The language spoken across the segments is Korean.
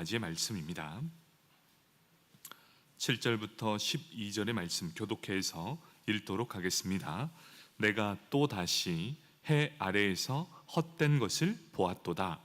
까지의 말씀입니다. 7절부터 12절의 말씀 교독해서 읽도록 하겠습니다. 내가 또 다시 해 아래에서 헛된 것을 보았도다.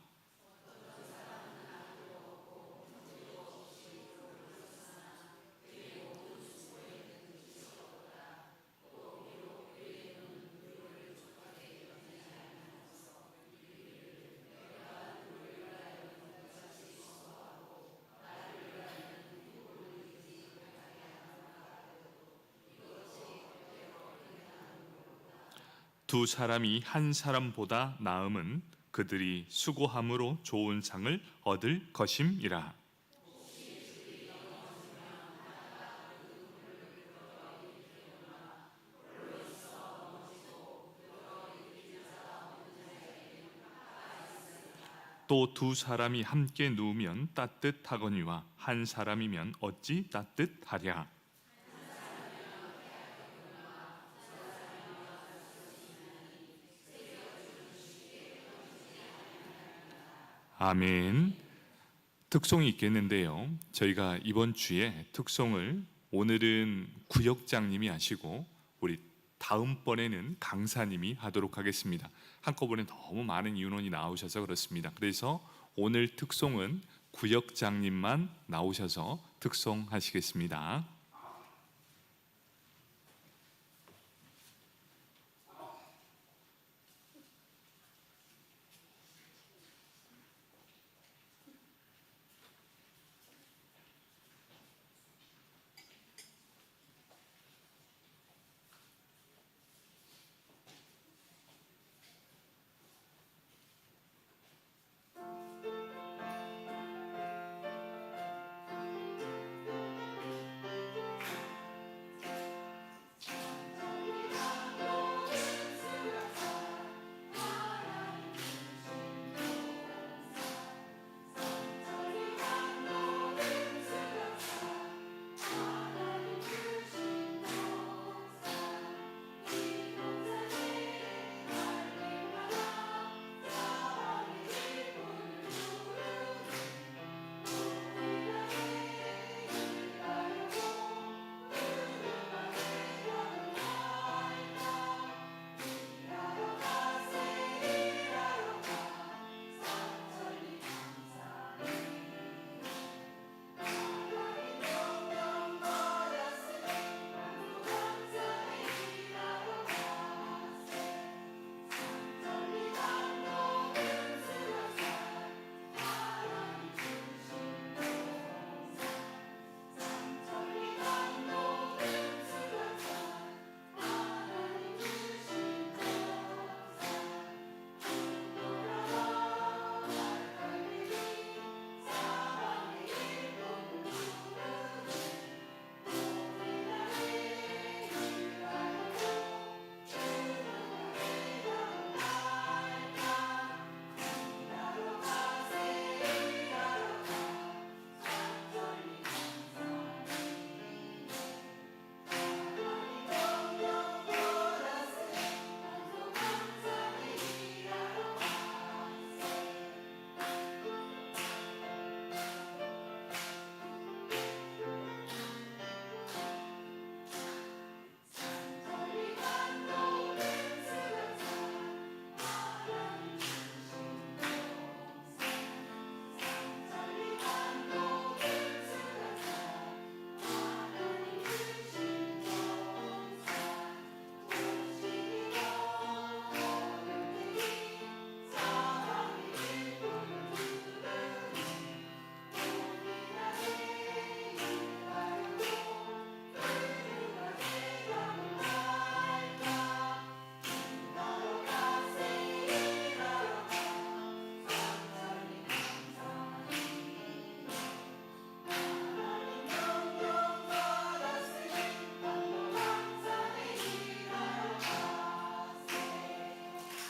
두 사람이 한 사람보다 나음은 그들이 수고함으로 좋은 상을 얻을 것임이라. 또 두 사람이 함께 누우면 따뜻하거니와 한 사람이면 어찌 따뜻하랴. 아멘. 특송이 있겠는데요, 저희가 이번 주에 특송을 오늘은 구역장님이 하시고 우리 다음번에는 강사님이 하도록 하겠습니다. 한꺼번에 너무 많은 인원이 나오셔서 그렇습니다. 그래서 오늘 특송은 구역장님만 나오셔서 특송하시겠습니다.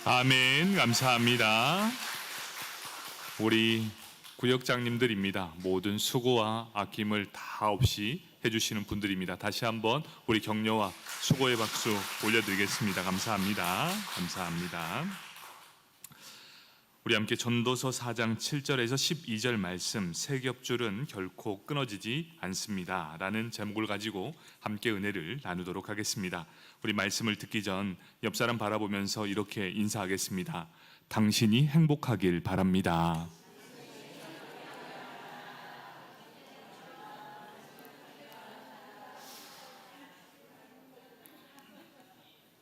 아멘. 감사합니다. 우리 구역장님들입니다. 모든 수고와 아낌을 다 없이 해주시는 분들입니다. 다시 한번 우리 격려와 수고의 박수 올려드리겠습니다. 감사합니다. 감사합니다. 우리 함께 전도서 4장 7절에서 12절 말씀 세 겹줄은 결코 끊어지지 않습니다 라는 제목을 가지고 함께 은혜를 나누도록 하겠습니다. 우리 말씀을 듣기 전 옆 사람 바라보면서 이렇게 인사하겠습니다. 당신이 행복하길 바랍니다.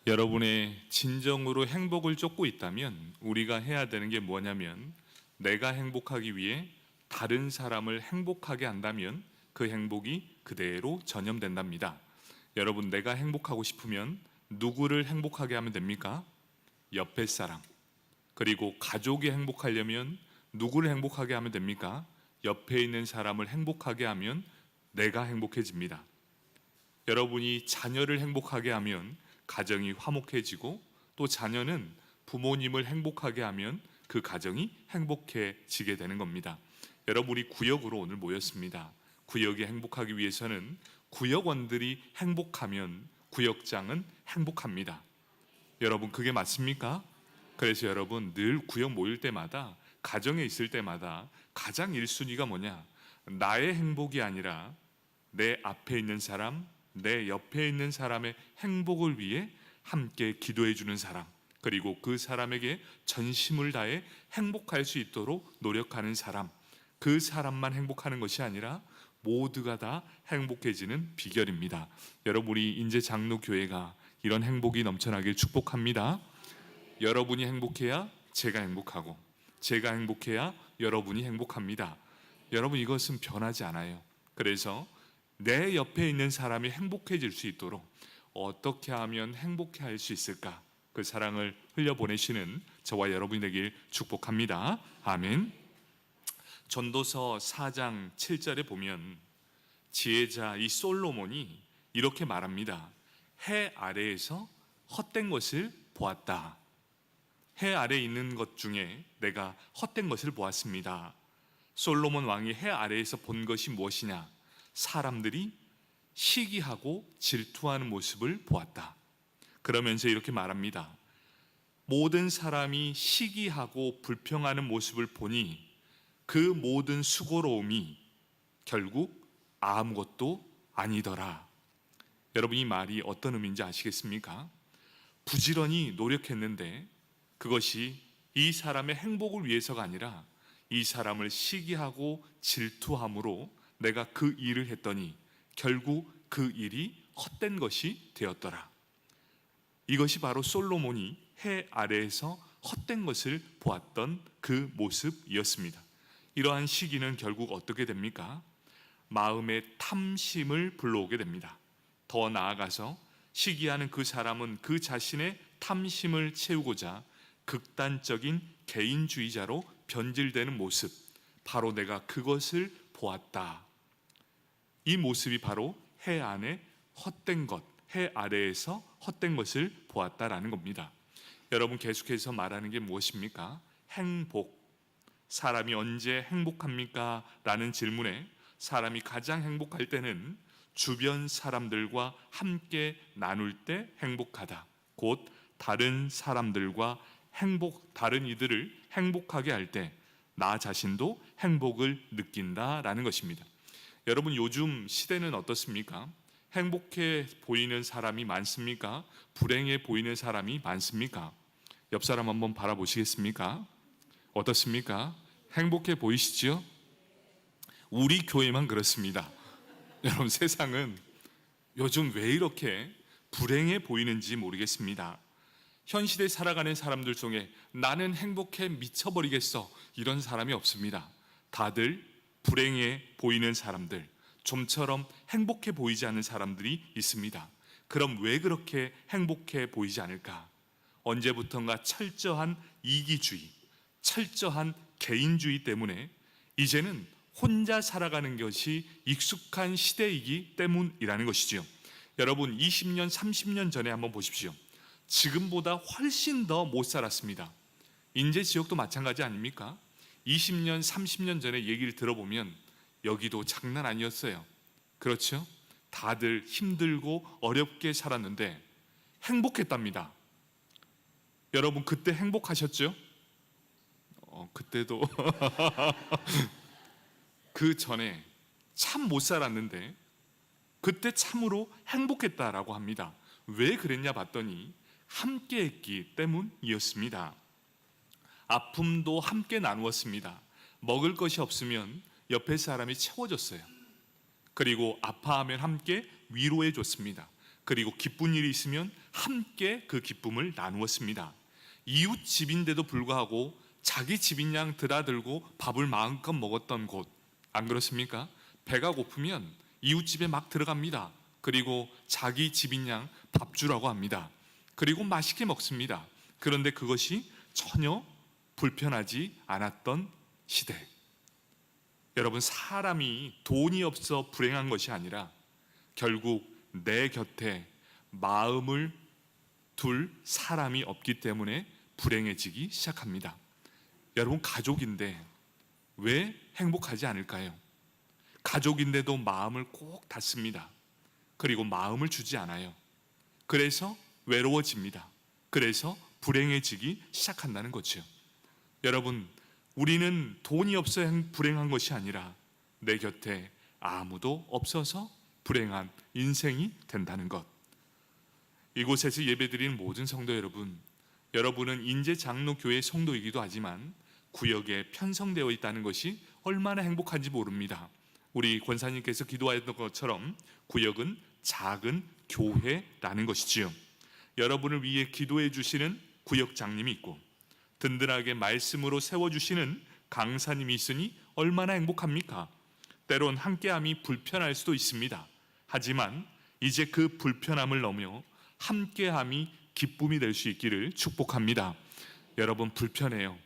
여러분의 진정으로 행복을 쫓고 있다면 우리가 해야 되는 게 뭐냐면, 내가 행복하기 위해 다른 사람을 행복하게 한다면 그 행복이 그대로 전염된답니다. 여러분, 내가 행복하고 싶으면 누구를 행복하게 하면 됩니까? 옆에 사람. 그리고 가족이 행복하려면 누구를 행복하게 하면 됩니까? 옆에 있는 사람을 행복하게 하면 내가 행복해집니다. 여러분이 자녀를 행복하게 하면 가정이 화목해지고, 또 자녀는 부모님을 행복하게 하면 그 가정이 행복해지게 되는 겁니다. 여러분이 구역으로 오늘 모였습니다. 구역이 행복하기 위해서는 구역원들이 행복하면 구역장은 행복합니다. 여러분, 그게 맞습니까? 그래서 여러분, 늘 구역 모일 때마다, 가정에 있을 때마다 가장 1순위가 뭐냐? 나의 행복이 아니라 내 앞에 있는 사람, 내 옆에 있는 사람의 행복을 위해 함께 기도해 주는 사람, 그리고 그 사람에게 전심을 다해 행복할 수 있도록 노력하는 사람, 그 사람만 행복하는 것이 아니라 모두가 다 행복해지는 비결입니다. 여러분이 인제장로교회가 이런 행복이 넘쳐나길 축복합니다. 여러분이 행복해야 제가 행복하고, 제가 행복해야 여러분이 행복합니다. 여러분, 이것은 변하지 않아요. 그래서 내 옆에 있는 사람이 행복해질 수 있도록 어떻게 하면 행복해 할 수 있을까? 그 사랑을 흘려보내시는 저와 여러분이 되길 축복합니다. 아멘. 전도서 4장 7절에 보면 지혜자 이 솔로몬이 이렇게 말합니다. 해 아래에서 헛된 것을 보았다. 해 아래에 있는 것 중에 내가 헛된 것을 보았습니다. 솔로몬 왕이 해 아래에서 본 것이 무엇이냐? 사람들이 시기하고 질투하는 모습을 보았다. 그러면서 이렇게 말합니다. 모든 사람이 시기하고 불평하는 모습을 보니 그 모든 수고로움이 결국 아무것도 아니더라. 여러분, 이 말이 어떤 의미인지 아시겠습니까? 부지런히 노력했는데 그것이 이 사람의 행복을 위해서가 아니라 이 사람을 시기하고 질투함으로 내가 그 일을 했더니 결국 그 일이 헛된 것이 되었더라. 이것이 바로 솔로몬이 해 아래에서 헛된 것을 보았던 그 모습이었습니다. 이러한 시기는 결국 어떻게 됩니까? 마음의 탐심을 불러오게 됩니다. 더 나아가서 시기하는 그 사람은 그 자신의 탐심을 채우고자 극단적인 개인주의자로 변질되는 모습, 바로 내가 그것을 보았다. 이 모습이 바로 해 안에 헛된 것, 해 아래에서 헛된 것을 보았다라는 겁니다. 여러분, 계속해서 말하는 게 무엇입니까? 행복. 사람이 언제 행복합니까? 라는 질문에 사람이 가장 행복할 때는 주변 사람들과 함께 나눌 때 행복하다. 곧 다른 사람들과 다른 이들을 행복하게 할 때 나 자신도 행복을 느낀다라는 것입니다. 여러분, 요즘 시대는 어떻습니까? 행복해 보이는 사람이 많습니까? 불행해 보이는 사람이 많습니까? 옆 사람 한번 바라보시겠습니까? 어떻습니까? 행복해 보이시죠? 우리 교회만 그렇습니다. 여러분, 세상은 요즘 왜 이렇게 불행해 보이는지 모르겠습니다. 현 시대에 살아가는 사람들 중에 나는 행복해 미쳐버리겠어, 이런 사람이 없습니다. 다들 불행해 보이는 사람들, 좀처럼 행복해 보이지 않는 사람들이 있습니다. 그럼 왜 그렇게 행복해 보이지 않을까? 언제부턴가 철저한 이기주의, 철저한 개인주의 때문에 이제는 혼자 살아가는 것이 익숙한 시대이기 때문이라는 것이지요. 여러분, 20년, 30년 전에 한번 보십시오. 지금보다 훨씬 더 못 살았습니다. 인제 지역도 마찬가지 아닙니까? 20년, 30년 전에 얘기를 들어보면 여기도 장난 아니었어요. 그렇죠? 다들 힘들고 어렵게 살았는데 행복했답니다. 여러분, 그때 행복하셨죠? 그때도 그 전에 참 못 살았는데 그때 참으로 행복했다라고 합니다. 왜 그랬냐 봤더니 함께 했기 때문이었습니다. 아픔도 함께 나누었습니다. 먹을 것이 없으면 옆에 사람이 채워줬어요. 그리고 아파하면 함께 위로해 줬습니다. 그리고 기쁜 일이 있으면 함께 그 기쁨을 나누었습니다. 이웃 집인데도 불구하고 자기 집인 양 드나들고 밥을 마음껏 먹었던 곳, 안 그렇습니까? 배가 고프면 이웃 집에 막 들어갑니다. 그리고 자기 집인 양 밥 주라고 합니다. 그리고 맛있게 먹습니다. 그런데 그것이 전혀 불편하지 않았던 시대. 여러분, 사람이 돈이 없어 불행한 것이 아니라 결국 내 곁에 마음을 둘 사람이 없기 때문에 불행해지기 시작합니다. 여러분, 가족인데 왜 행복하지 않을까요? 가족인데도 마음을 꼭 닫습니다. 그리고 마음을 주지 않아요. 그래서 외로워집니다. 그래서 불행해지기 시작한다는 거죠. 여러분, 우리는 돈이 없어 불행한 것이 아니라 내 곁에 아무도 없어서 불행한 인생이 된다는 것. 이곳에서 예배드리는 모든 성도 여러분, 여러분은 인제장로교회 성도이기도 하지만 구역에 편성되어 있다는 것이 얼마나 행복한지 모릅니다. 우리 권사님께서 기도하였던 것처럼 구역은 작은 교회라는 것이지요. 여러분을 위해 기도해 주시는 구역장님이 있고 든든하게 말씀으로 세워주시는 강사님이 있으니 얼마나 행복합니까? 때론 함께함이 불편할 수도 있습니다. 하지만 이제 그 불편함을 넘어 함께함이 기쁨이 될 수 있기를 축복합니다. 여러분, 불편해요.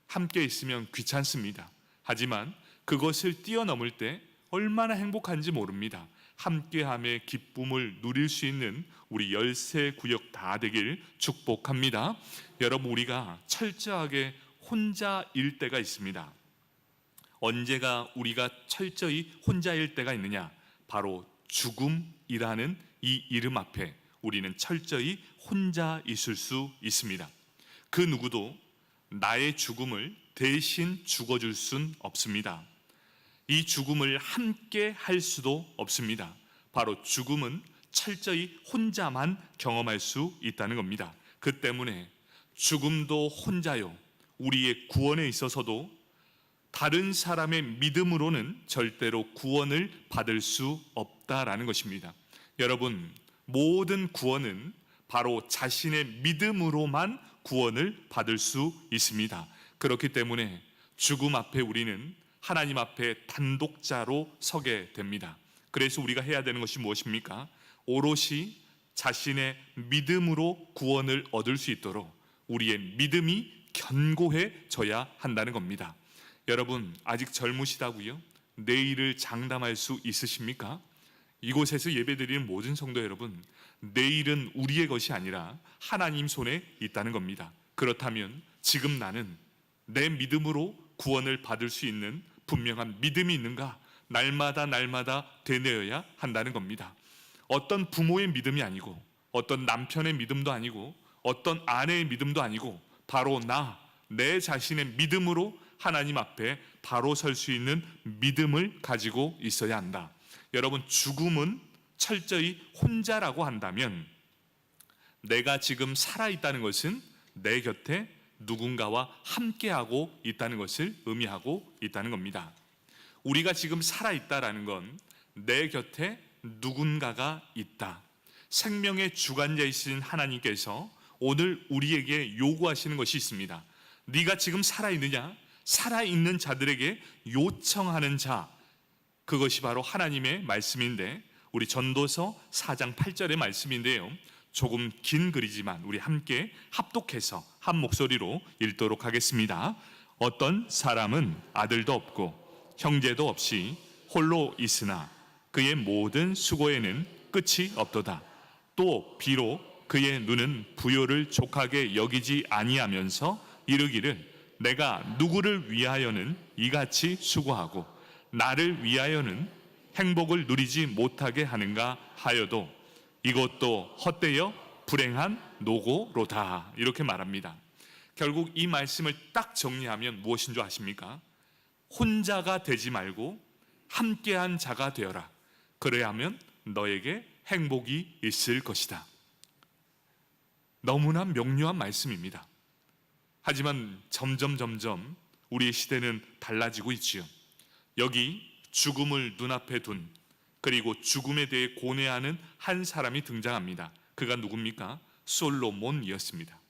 함께 있으면 귀찮습니다. 하지만 그것을 뛰어넘을 때 얼마나 행복한지 모릅니다. 함께함의 기쁨을 누릴 수 있는 우리 13구역 다 되길 축복합니다. 여러분, 우리가 철저하게 혼자일 때가 있습니다. 언제가 우리가 철저히 혼자일 때가 있느냐? 바로 죽음이라는 이 이름 앞에 우리는 철저히 혼자 있을 수 있습니다. 그 누구도 나의 죽음을 대신 죽어줄 순 없습니다. 이 죽음을 함께 할 수도 없습니다. 바로 죽음은 철저히 혼자만 경험할 수 있다는 겁니다. 그 때문에 죽음도 혼자요, 우리의 구원에 있어서도 다른 사람의 믿음으로는 절대로 구원을 받을 수 없다라는 것입니다. 여러분, 모든 구원은 바로 자신의 믿음으로만 구원을 받을 수 있습니다. 그렇기 때문에 죽음 앞에 우리는 하나님 앞에 단독자로 서게 됩니다. 그래서 우리가 해야 되는 것이 무엇입니까? 오롯이 자신의 믿음으로 구원을 얻을 수 있도록 우리의 믿음이 견고해져야 한다는 겁니다. 여러분, 아직 젊으시다고요? 내일을 장담할 수 있으십니까? 이곳에서 예배드리는 모든 성도 여러분, 내일은 우리의 것이 아니라 하나님 손에 있다는 겁니다. 그렇다면 지금 나는 내 믿음으로 구원을 받을 수 있는 분명한 믿음이 있는가? 날마다 되뇌어야 한다는 겁니다. 어떤 부모의 믿음이 아니고, 어떤 남편의 믿음도 아니고, 어떤 아내의 믿음도 아니고, 바로 내 자신의 믿음으로 하나님 앞에 바로 설 수 있는 믿음을 가지고 있어야 한다. 여러분, 죽음은 철저히 혼자라고 한다면 내가 지금 살아있다는 것은 내 곁에 누군가와 함께하고 있다는 것을 의미하고 있다는 겁니다. 우리가 지금 살아있다라는 건 내 곁에 누군가가 있다. 생명의 주관자이신 하나님께서 오늘 우리에게 요구하시는 것이 있습니다. 네가 지금 살아있느냐? 살아있는 자들에게 요청하는 자, 그것이 바로 하나님의 말씀인데, 우리 전도서 4장 8절의 말씀인데요, 조금 긴 글이지만 우리 함께 합독해서 한 목소리로 읽도록 하겠습니다. 어떤 사람은 아들도 없고 형제도 없이 홀로 있으나 그의 모든 수고에는 끝이 없도다. 또 비록 그의 눈은 부요를 족하게 여기지 아니하면서 이르기를 내가 누구를 위하여는 이같이 수고하고 나를 위하여는 행복을 누리지 못하게 하는가 하여도 이것도 헛되어 불행한 노고로다. 이렇게 말합니다. 결국 이 말씀을 딱 정리하면 무엇인 줄 아십니까? 혼자가 되지 말고 함께한 자가 되어라. 그래야 하면 너에게 행복이 있을 것이다. 너무나 명료한 말씀입니다. 하지만 점점 우리의 시대는 달라지고 있지요. 여기 죽음을 눈앞에 둔, 그리고 죽음에 대해 고뇌하는 한 사람이 등장합니다. 그가 누굽니까? 솔로몬이었습니다.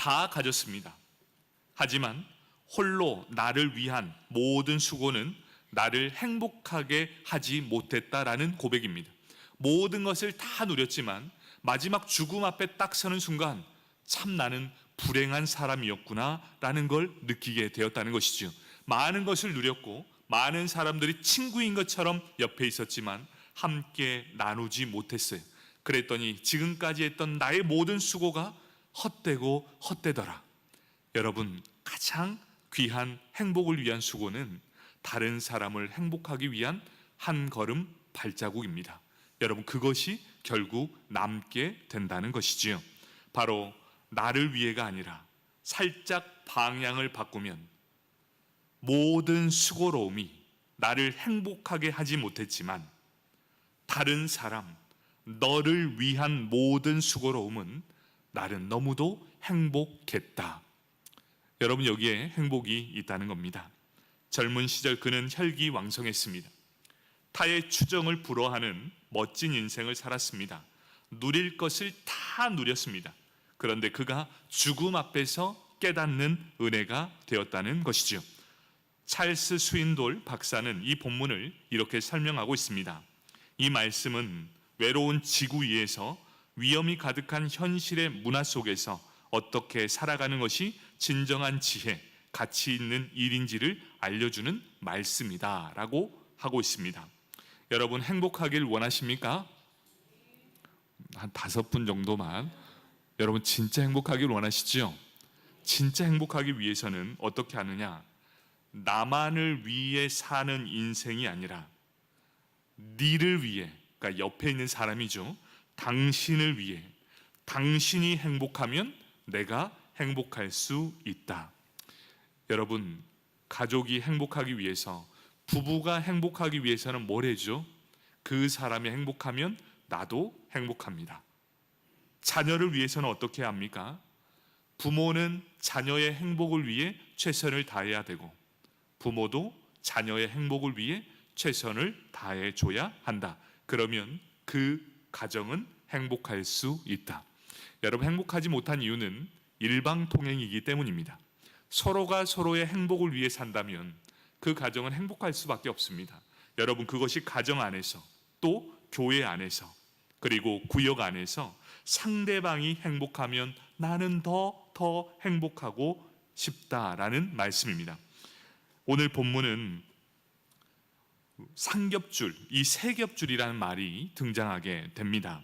다 가졌습니다. 하지만 홀로 나를 위한 모든 수고는 나를 행복하게 하지 못했다라는 고백입니다. 모든 것을 다 누렸지만 마지막 죽음 앞에 딱 서는 순간 참 나는 불행한 사람이었구나 라는 걸 느끼게 되었다는 것이죠. 많은 것을 누렸고 많은 사람들이 친구인 것처럼 옆에 있었지만 함께 나누지 못했어요. 그랬더니 지금까지 했던 나의 모든 수고가 헛되고 헛되더라. 여러분, 가장 귀한 행복을 위한 수고는 다른 사람을 행복하기 위한 한 걸음 발자국입니다. 여러분, 그것이 결국 남게 된다는 것이지요. 바로 나를 위해가 아니라 살짝 방향을 바꾸면 모든 수고로움이 나를 행복하게 하지 못했지만 다른 사람, 너를 위한 모든 수고로움은 나는 너무도 행복했다. 여러분, 여기에 행복이 있다는 겁니다. 젊은 시절 그는 혈기왕성했습니다. 타의 추정을 불허하는 멋진 인생을 살았습니다. 누릴 것을 다 누렸습니다. 그런데 그가 죽음 앞에서 깨닫는 은혜가 되었다는 것이죠. 찰스 스윈돌 박사는 이 본문을 이렇게 설명하고 있습니다. 이 말씀은 외로운 지구 위에서 위험이 가득한 현실의 문화 속에서 어떻게 살아가는 것이 진정한 지혜, 가치 있는 일인지를 알려주는 말씀이다 라고 하고 있습니다. 여러분, 행복하길 원하십니까? 한 5분 정도만. 여러분, 진짜 행복하길 원하시죠? 진짜 행복하기 위해서는 어떻게 하느냐? 나만을 위해 사는 인생이 아니라 니를 위해, 그러니까 옆에 있는 사람이죠. 당신을 위해, 당신이 행복하면 내가 행복할 수 있다. 여러분, 가족이 행복하기 위해서, 부부가 행복하기 위해서는 뭘 해죠? 그 사람이 행복하면 나도 행복합니다. 자녀를 위해서는 어떻게 합니까? 부모는 자녀의 행복을 위해 최선을 다해야 되고 부모도 자녀의 행복을 위해 최선을 다해 줘야 한다. 그러면 그 가정은 행복할 수 있다. 여러분, 행복하지 못한 이유는 일방통행이기 때문입니다. 서로가 서로의 행복을 위해 산다면 그 가정은 행복할 수밖에 없습니다. 여러분, 그것이 가정 안에서, 또 교회 안에서, 그리고 구역 안에서 상대방이 행복하면 나는 더 행복하고 싶다라는 말씀입니다. 오늘 본문은 삼겹줄, 이 세겹줄이라는 말이 등장하게 됩니다.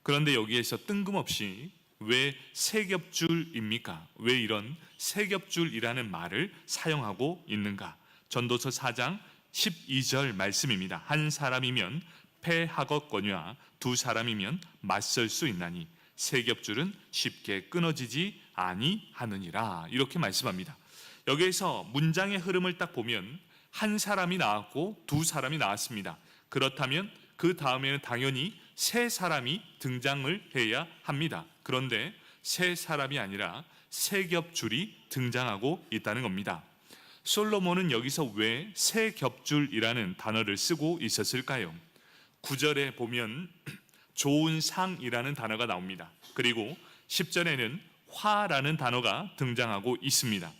그런데 여기에서 뜬금없이 왜 세겹줄입니까? 왜 이런 세겹줄이라는 말을 사용하고 있는가? 전도서 4장 12절 말씀입니다. 한 사람이면 패하겠거니와 두 사람이면 맞설 수 있나니 세겹줄은 쉽게 끊어지지 아니하느니라. 이렇게 말씀합니다. 여기에서 문장의 흐름을 딱 보면 한 사람이 나왔고 두 사람이 나왔습니다. 그렇다면 그 다음에는 당연히 세 사람이 등장을 해야 합니다. 그런데 세 사람이 아니라 세겹줄이 등장하고 있다는 겁니다. 솔로몬은 여기서 왜 세겹줄이라는 단어를 쓰고 있었을까요? 9절에 보면 좋은 상이라는 단어가 나옵니다. 그리고 10절에는 화라는 단어가 등장하고 있습니다.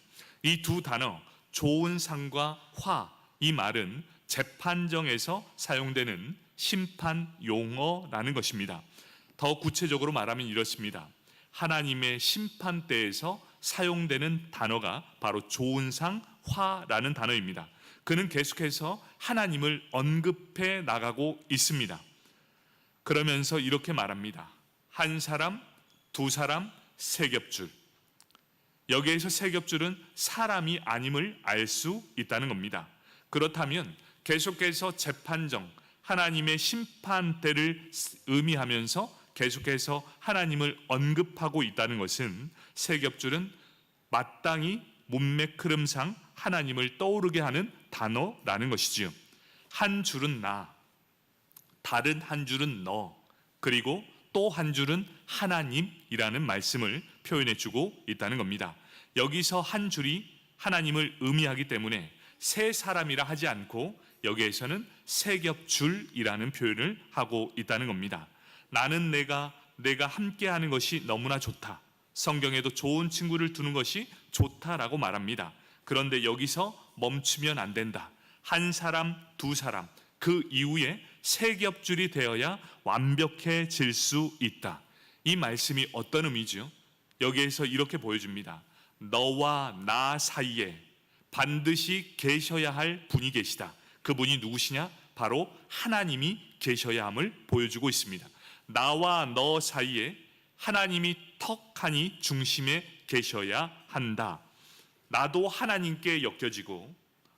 이 두 단어, 좋은 상과 화, 이 말은 재판정에서 사용되는 심판 용어라는 것입니다. 더 구체적으로 말하면 이렇습니다. 하나님의 심판대에서 사용되는 단어가 바로 좋은 상, 화라는 단어입니다. 그는 계속해서 하나님을 언급해 나가고 있습니다. 그러면서 이렇게 말합니다. 한 사람, 두 사람, 세겹줄. 여기에서 세겹줄은 사람이 아님을 알 수 있다는 겁니다. 그렇다면 계속해서 재판정, 하나님의 심판대를 의미하면서 계속해서 하나님을 언급하고 있다는 것은 세겹줄은 마땅히 문맥 흐름상 하나님을 떠오르게 하는 단어라는 것이지요. 한 줄은 나, 다른 한 줄은 너, 그리고 또 한 줄은 하나님이라는 말씀을 표현해 주고 있다는 겁니다. 여기서 한 줄이 하나님을 의미하기 때문에 세 사람이라 하지 않고 여기에서는 세 겹줄이라는 표현을 하고 있다는 겁니다. 나는 내가 함께하는 것이 너무나 좋다. 성경에도 좋은 친구를 두는 것이 좋다라고 말합니다. 그런데 여기서 멈추면 안 된다. 한 사람, 두 사람, 그 이후에 세 겹줄이 되어야 완벽해질 수 있다. 이 말씀이 어떤 의미죠? 여기에서 이렇게 보여줍니다. 너와 나 사이에 반드시 계셔야 할 분이 계시다. 그분이 누구시냐? 바로 하나님이 계셔야 함을 보여주고 있습니다. 나와 너 사이에 하나님이 턱하니 중심에 계셔야 한다. 나도 하나님께 엮여지고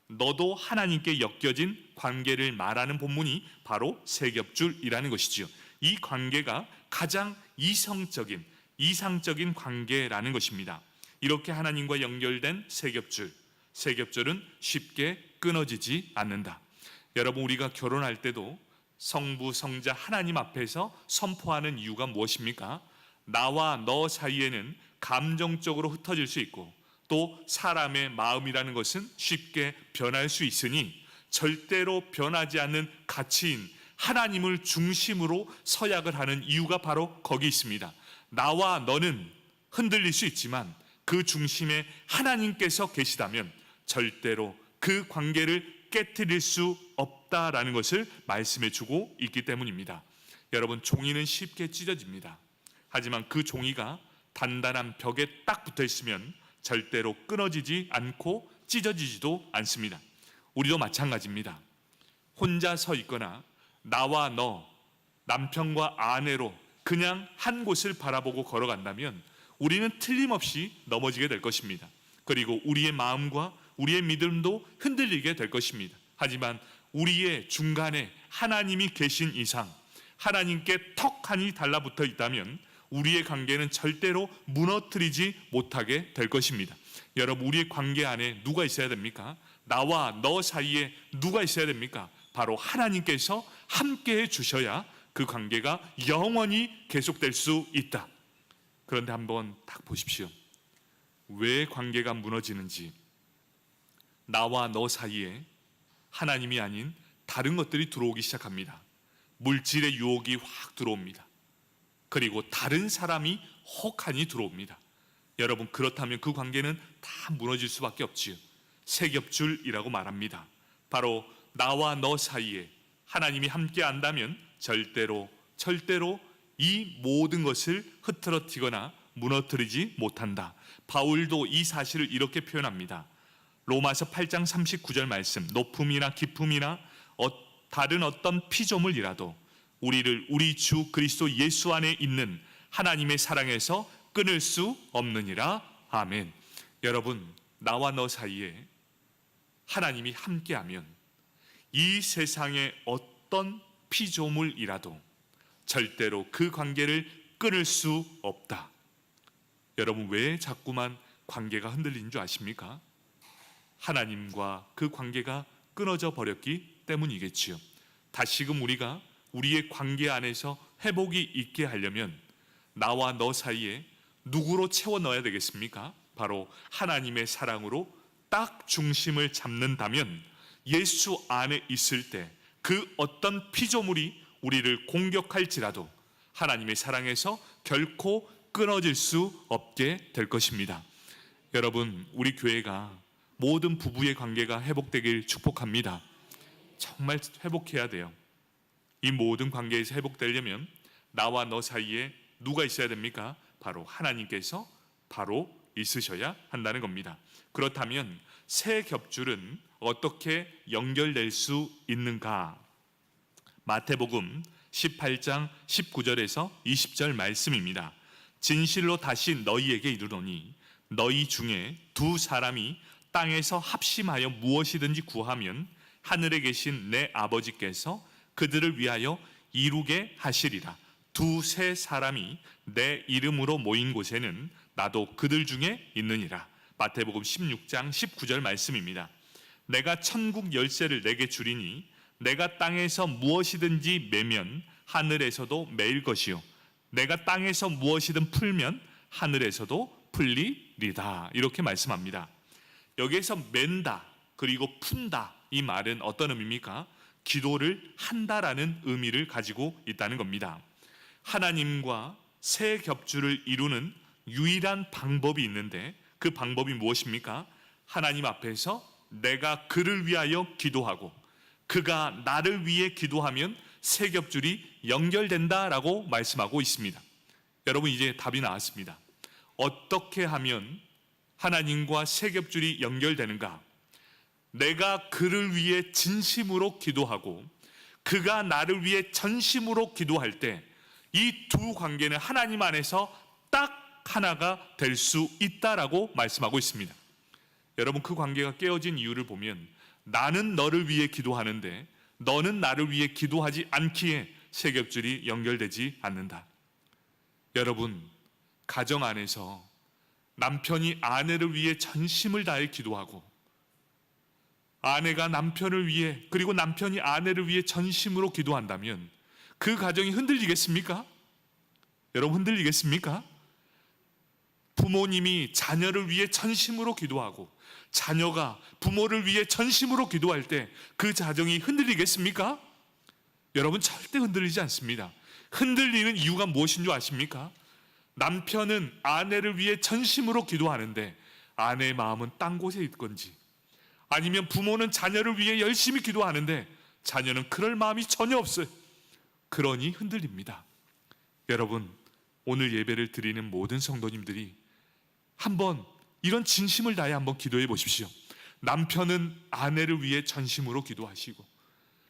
너도 하나님께 엮여진 관계를 말하는 본문이 바로 세겹줄이라는 것이지요. 이 관계가 가장 이성적인, 이상적인 관계라는 것입니다. 이렇게 하나님과 연결된 세겹줄은 쉽게 끊어지지 않는다. 여러분, 우리가 결혼할 때도 성부, 성자 하나님 앞에서 선포하는 이유가 무엇입니까? 나와 너 사이에는 감정적으로 흩어질 수 있고 또 사람의 마음이라는 것은 쉽게 변할 수 있으니 절대로 변하지 않는 가치인 하나님을 중심으로 서약을 하는 이유가 바로 거기 있습니다. 나와 너는 흔들릴 수 있지만 그 중심에 하나님께서 계시다면 절대로 그 관계를 깨트릴 수 없다라는 것을 말씀해 주고 있기 때문입니다. 여러분, 종이는 쉽게 찢어집니다. 하지만 그 종이가 단단한 벽에 딱 붙어 있으면 절대로 끊어지지 않고 찢어지지도 않습니다. 우리도 마찬가지입니다. 혼자 서 있거나 나와 너, 남편과 아내로 그냥 한 곳을 바라보고 걸어간다면 우리는 틀림없이 넘어지게 될 것입니다. 그리고 우리의 마음과 우리의 믿음도 흔들리게 될 것입니다. 하지만 우리의 중간에 하나님이 계신 이상, 하나님께 턱하니 달라붙어 있다면 우리의 관계는 절대로 무너뜨리지 못하게 될 것입니다. 여러분, 우리의 관계 안에 누가 있어야 됩니까? 나와 너 사이에 누가 있어야 됩니까? 바로 하나님께서 함께해 주셔야 그 관계가 영원히 계속될 수 있다. 그런데 한번 딱 보십시오. 왜 관계가 무너지는지. 나와 너 사이에 하나님이 아닌 다른 것들이 들어오기 시작합니다. 물질의 유혹이 확 들어옵니다. 그리고 다른 사람이 혹하니 들어옵니다. 여러분, 그렇다면 그 관계는 다 무너질 수밖에 없지요. 세겹줄이라고 말합니다. 바로 나와 너 사이에 하나님이 함께 한다면 절대로 이 모든 것을 흐트러뜨리거나 무너뜨리지 못한다. 바울도 이 사실을 이렇게 표현합니다. 로마서 8장 39절 말씀, 높음이나 깊음이나 다른 어떤 피조물이라도 우리를 우리 주 그리스도 예수 안에 있는 하나님의 사랑에서 끊을 수 없느니라. 아멘. 여러분, 나와 너 사이에 하나님이 함께하면 이 세상의 어떤 피조물이라도 절대로 그 관계를 끊을 수 없다. 여러분, 왜 자꾸만 관계가 흔들리는 줄 아십니까? 하나님과 그 관계가 끊어져 버렸기 때문이겠지요. 다시금 우리가 우리의 관계 안에서 회복이 있게 하려면 나와 너 사이에 누구로 채워 넣어야 되겠습니까? 바로 하나님의 사랑으로 딱 중심을 잡는다면 예수 안에 있을 때 그 어떤 피조물이 우리를 공격할지라도 하나님의 사랑에서 결코 끊어질 수 없게 될 것입니다. 여러분, 우리 교회가 모든 부부의 관계가 회복되길 축복합니다. 정말 회복해야 돼요. 이 모든 관계에서 회복되려면 나와 너 사이에 누가 있어야 됩니까? 바로 하나님께서 바로 있으셔야 한다는 겁니다. 그렇다면 세 겹줄은 어떻게 연결될 수 있는가? 마태복음 18장 19절에서 20절 말씀입니다. 진실로 다시 너희에게 이르노니 너희 중에 두 사람이 땅에서 합심하여 무엇이든지 구하면 하늘에 계신 내 아버지께서 그들을 위하여 이루게 하시리라. 두세 사람이 내 이름으로 모인 곳에는 나도 그들 중에 있느니라. 마태복음 16장 19절 말씀입니다. 내가 천국 열쇠를 내게 주리니 내가 땅에서 무엇이든지 매면 하늘에서도 매일 것이요 내가 땅에서 무엇이든 풀면 하늘에서도 풀리리다. 이렇게 말씀합니다. 여기에서 맨다 그리고 푼다, 이 말은 어떤 의미입니까? 기도를 한다라는 의미를 가지고 있다는 겁니다. 하나님과 새 겹줄을 이루는 유일한 방법이 있는데 그 방법이 무엇입니까? 하나님 앞에서 내가 그를 위하여 기도하고 그가 나를 위해 기도하면 새 겹줄이 연결된다라고 말씀하고 있습니다. 여러분, 이제 답이 나왔습니다. 어떻게 하면 하나님과 새 겹줄이 연결되는가? 내가 그를 위해 진심으로 기도하고 그가 나를 위해 전심으로 기도할 때 이 두 관계는 하나님 안에서 딱 하나가 될 수 있다라고 말씀하고 있습니다. 여러분, 그 관계가 깨어진 이유를 보면 나는 너를 위해 기도하는데 너는 나를 위해 기도하지 않기에 새 겹줄이 연결되지 않는다. 여러분, 가정 안에서 남편이 아내를 위해 전심을 다해 기도하고 아내가 남편을 위해 그리고 남편이 아내를 위해 전심으로 기도한다면 그 가정이 흔들리겠습니까? 여러분, 흔들리겠습니까? 부모님이 자녀를 위해 전심으로 기도하고 자녀가 부모를 위해 전심으로 기도할 때 그 가정이 흔들리겠습니까? 여러분, 절대 흔들리지 않습니다. 흔들리는 이유가 무엇인 줄 아십니까? 남편은 아내를 위해 전심으로 기도하는데 아내의 마음은 딴 곳에 있건지, 아니면 부모는 자녀를 위해 열심히 기도하는데 자녀는 그럴 마음이 전혀 없어요. 그러니 흔들립니다. 여러분, 오늘 예배를 드리는 모든 성도님들이 한번 이런 진심을 다해 한번 기도해 보십시오. 남편은 아내를 위해 전심으로 기도하시고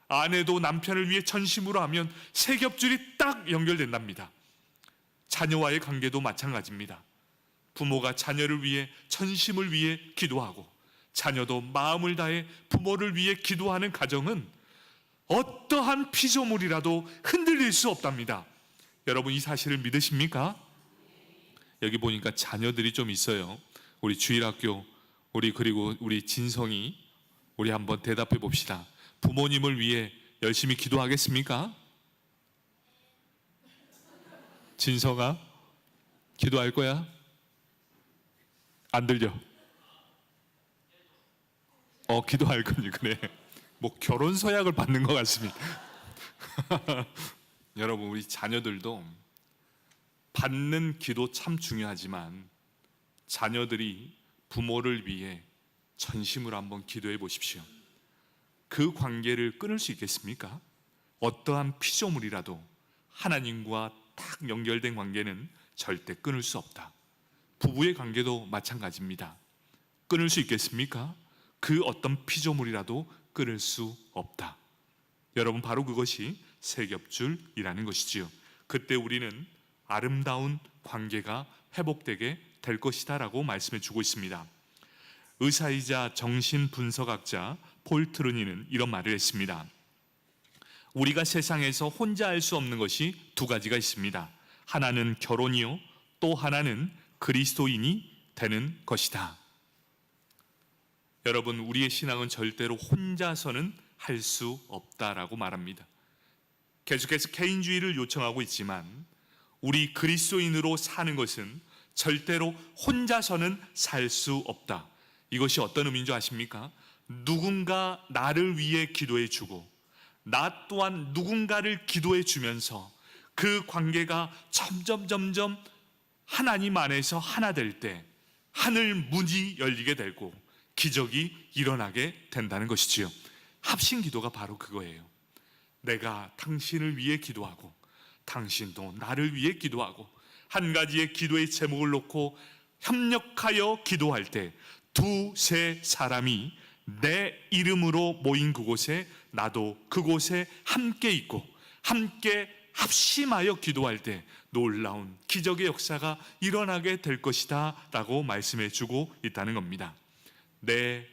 아내도 남편을 위해 전심으로 하면 새 겹줄이 딱 연결된답니다. 자녀와의 관계도 마찬가지입니다. 부모가 자녀를 위해 전심을 위해 기도하고 자녀도 마음을 다해 부모를 위해 기도하는 가정은 어떠한 피조물이라도 흔들릴 수 없답니다. 여러분, 이 사실을 믿으십니까? 여기 보니까 자녀들이 좀 있어요. 우리 주일학교 그리고 우리 진성이, 우리 한번 대답해 봅시다. 부모님을 위해 열심히 기도하겠습니까? 진성아, 기도할 거야? 안 들려? 기도할 거니. 그래. 뭐 결혼 서약을 받는 것 같습니다. 여러분, 우리 자녀들도 받는 기도 참 중요하지만 자녀들이 부모를 위해 전심으로 한번 기도해 보십시오. 그 관계를 끊을 수 있겠습니까? 어떠한 피조물이라도 하나님과 딱 연결된 관계는 절대 끊을 수 없다. 부부의 관계도 마찬가지입니다. 끊을 수 있겠습니까? 그 어떤 피조물이라도 끊을 수 없다. 여러분, 바로 그것이 새 겹줄이라는 것이지요. 그때 우리는 아름다운 관계가 회복되게 될 것이다 라고 말씀해 주고 있습니다. 의사이자 정신분석학자 폴 트루니는 이런 말을 했습니다. 우리가 세상에서 혼자 할 수 없는 것이 두 가지가 있습니다. 하나는 결혼이요, 또 하나는 그리스도인이 되는 것이다. 여러분, 우리의 신앙은 절대로 혼자서는 할 수 없다라고 말합니다. 계속해서 개인주의를 요청하고 있지만 우리 그리스도인으로 사는 것은 절대로 혼자서는 살 수 없다. 이것이 어떤 의미인 줄 아십니까? 누군가 나를 위해 기도해 주고 나 또한 누군가를 기도해 주면서 그 관계가 점점 하나님 안에서 하나 될 때 하늘 문이 열리게 되고 기적이 일어나게 된다는 것이지요. 합심 기도가 바로 그거예요. 내가 당신을 위해 기도하고 당신도 나를 위해 기도하고 한 가지의 기도의 제목을 놓고 협력하여 기도할 때 두세 사람이 내 이름으로 모인 그곳에 나도 그곳에 함께 있고 함께 합심하여 기도할 때 놀라운 기적의 역사가 일어나게 될 것이다 라고 말씀해 주고 있다는 겁니다. 내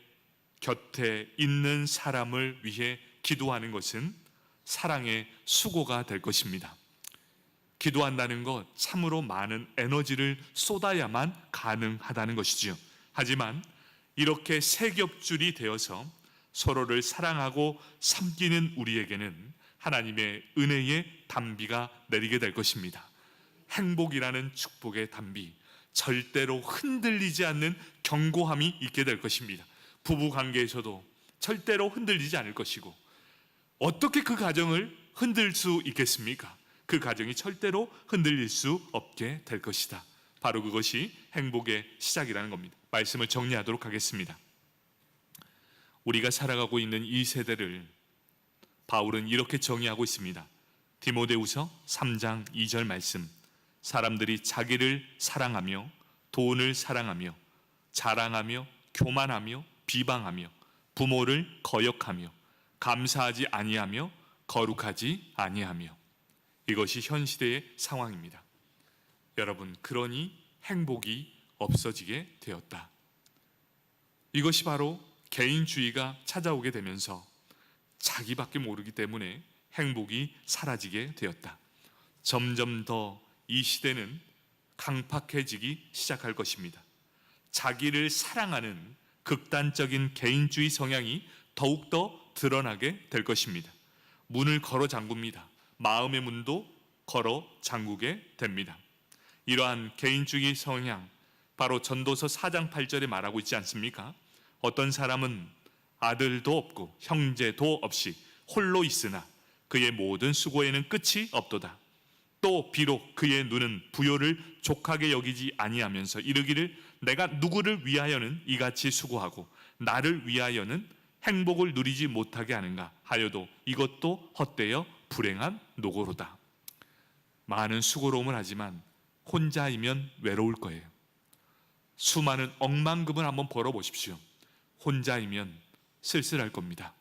곁에 있는 사람을 위해 기도하는 것은 사랑의 수고가 될 것입니다. 기도한다는 것 참으로 많은 에너지를 쏟아야만 가능하다는 것이지요. 하지만 이렇게 세 겹줄이 되어서 서로를 사랑하고 섬기는 우리에게는 하나님의 은혜의 단비가 내리게 될 것입니다. 행복이라는 축복의 단비, 절대로 흔들리지 않는 견고함이 있게 될 것입니다. 부부 관계에서도 절대로 흔들리지 않을 것이고, 어떻게 그 가정을 흔들 수 있겠습니까? 그 가정이 절대로 흔들릴 수 없게 될 것이다. 바로 그것이 행복의 시작이라는 겁니다. 말씀을 정리하도록 하겠습니다. 우리가 살아가고 있는 이 세대를 바울은 이렇게 정의하고 있습니다. 디모데후서 3장 2절 말씀, 사람들이 자기를 사랑하며 돈을 사랑하며 자랑하며 교만하며 비방하며 부모를 거역하며 감사하지 아니하며 거룩하지 아니하며. 이것이 현 시대의 상황입니다. 여러분, 그러니 행복이 없어지게 되었다. 이것이 바로 개인주의가 찾아오게 되면서 자기밖에 모르기 때문에 행복이 사라지게 되었다. 점점 더 이 시대는 강팍해지기 시작할 것입니다. 자기를 사랑하는 극단적인 개인주의 성향이 더욱더 드러나게 될 것입니다. 문을 걸어 잠굽니다. 마음의 문도 걸어 잠그게 됩니다. 이러한 개인주의 성향, 바로 전도서 4장 8절에 말하고 있지 않습니까? 어떤 사람은 아들도 없고 형제도 없이 홀로 있으나 그의 모든 수고에는 끝이 없도다. 또 비록 그의 눈은 부요를 족하게 여기지 아니하면서 이르기를 내가 누구를 위하여는 이같이 수고하고 나를 위하여는 행복을 누리지 못하게 하는가 하여도 이것도 헛되어 불행한 노고로다. 많은 수고로움을 하지만 혼자이면 외로울 거예요. 수많은 억만금을 한번 벌어보십시오. 혼자이면 쓸쓸할 겁니다.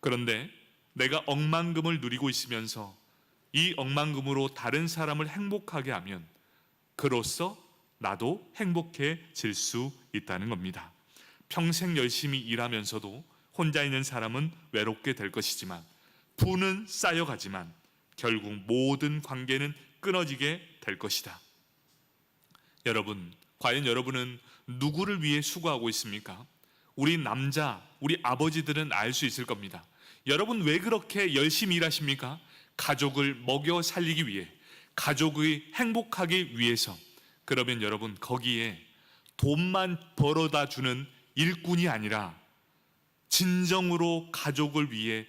그런데 내가 억만금을 누리고 있으면서 이 억만금으로 다른 사람을 행복하게 하면 그로써 나도 행복해질 수 있다는 겁니다. 평생 열심히 일하면서도 혼자 있는 사람은 외롭게 될 것이지만 부는 쌓여가지만 결국 모든 관계는 끊어지게 될 것이다. 여러분, 과연 여러분은 누구를 위해 수고하고 있습니까? 우리 아버지들은 알 수 있을 겁니다. 여러분 왜 그렇게 열심히 일하십니까? 가족을 먹여 살리기 위해, 가족이 행복하기 위해서. 그러면 여러분, 거기에 돈만 벌어다 주는 일꾼이 아니라 진정으로 가족을 위해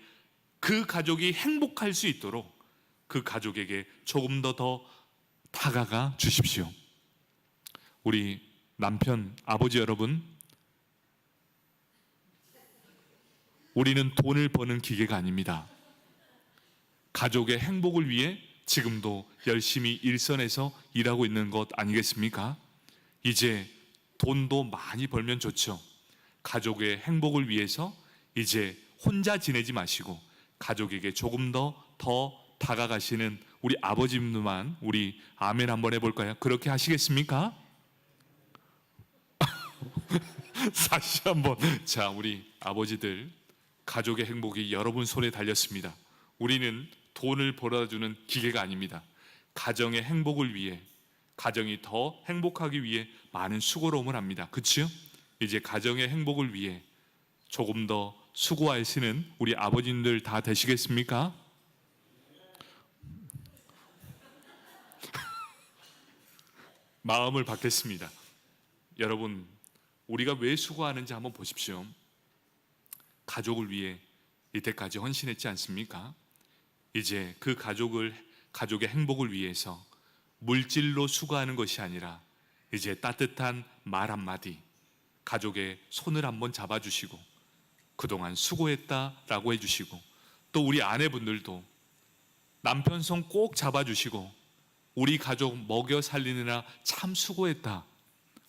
그 가족이 행복할 수 있도록 그 가족에게 조금 더 다가가 주십시오. 우리 남편, 아버지 여러분, 우리는 돈을 버는 기계가 아닙니다. 가족의 행복을 위해 지금도 열심히 일선에서 일하고 있는 것 아니겠습니까? 이제 돈도 많이 벌면 좋죠. 가족의 행복을 위해서 이제 혼자 지내지 마시고 가족에게 조금 더 다가가시는 우리 아버지님만 우리 아멘 한번 해볼까요? 그렇게 하시겠습니까? 다시 한번. 자, 우리 아버지들, 가족의 행복이 여러분 손에 달렸습니다. 우리는 돈을 벌어주는 기계가 아닙니다. 가정의 행복을 위해, 가정이 더 행복하기 위해 많은 수고로움을 합니다. 그렇죠? 이제 가정의 행복을 위해 조금 더 수고하시는 우리 아버님들 다 되시겠습니까? 마음을 받겠습니다. 여러분, 우리가 왜 수고하는지 한번 보십시오. 가족을 위해 이때까지 헌신했지 않습니까? 이제 그 가족의 행복을 위해서 물질로 수고하는 것이 아니라 이제 따뜻한 말 한마디, 가족의 손을 한번 잡아주시고 그동안 수고했다라고 해주시고, 또 우리 아내분들도 남편 손 꼭 잡아주시고 우리 가족 먹여 살리느라 참 수고했다.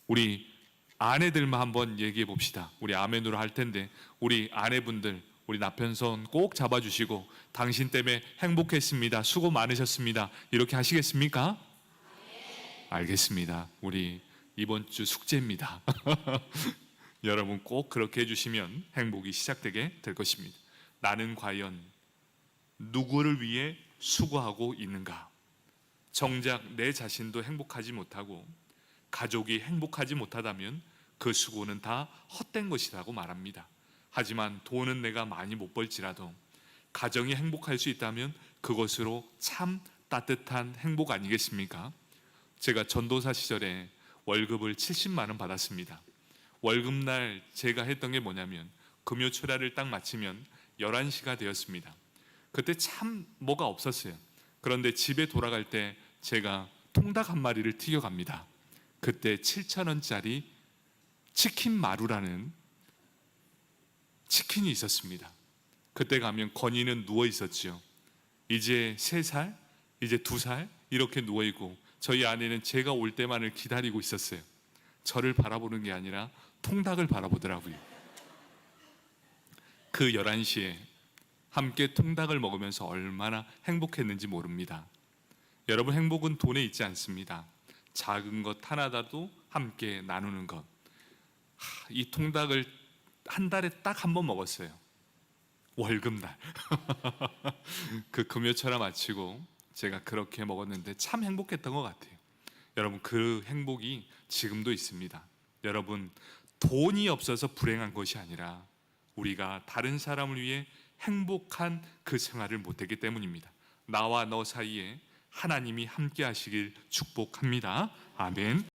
우리 아내들만 한번 얘기해 봅시다. 우리 아멘으로 할 텐데 우리 아내분들, 우리 남편 손 꼭 잡아주시고 당신 때문에 행복했습니다. 수고 많으셨습니다. 이렇게 하시겠습니까? 알겠습니다. 우리 이번 주 숙제입니다. 여러분 꼭 그렇게 해주시면 행복이 시작되게 될 것입니다. 나는 과연 누구를 위해 수고하고 있는가? 정작 내 자신도 행복하지 못하고 가족이 행복하지 못하다면 그 수고는 다 헛된 것이라고 말합니다. 하지만 돈은 내가 많이 못 벌지라도 가정이 행복할 수 있다면 그것으로 참 따뜻한 행복 아니겠습니까? 제가 전도사 시절에 월급을 70만 원 받았습니다. 월급날 제가 했던 게 뭐냐면 금요초라를 딱 마치면 11시가 되었습니다. 그때 참 뭐가 없었어요. 그런데 집에 돌아갈 때 제가 통닭 한 마리를 튀겨갑니다. 그때 7,000원짜리 치킨 마루라는 치킨이 있었습니다. 그때 가면 건이는 누워 있었지요. 이제 3살, 이제 2살 이렇게 누워 있고 저희 아내는 제가 올 때만을 기다리고 있었어요. 저를 바라보는 게 아니라 통닭을 바라보더라고요. 그 11시에 함께 통닭을 먹으면서 얼마나 행복했는지 모릅니다. 여러분, 행복은 돈에 있지 않습니다. 작은 것 하나라도 함께 나누는 것. 이 통닭을 한 달에 딱 한 번 먹었어요. 월급날. 그 금요철화 마치고 제가 그렇게 먹었는데 참 행복했던 것 같아요. 여러분, 그 행복이 지금도 있습니다. 여러분, 돈이 없어서 불행한 것이 아니라 우리가 다른 사람을 위해 행복한 그 생활을 못했기 때문입니다. 나와 너 사이에 하나님이 함께 하시길 축복합니다. 아멘.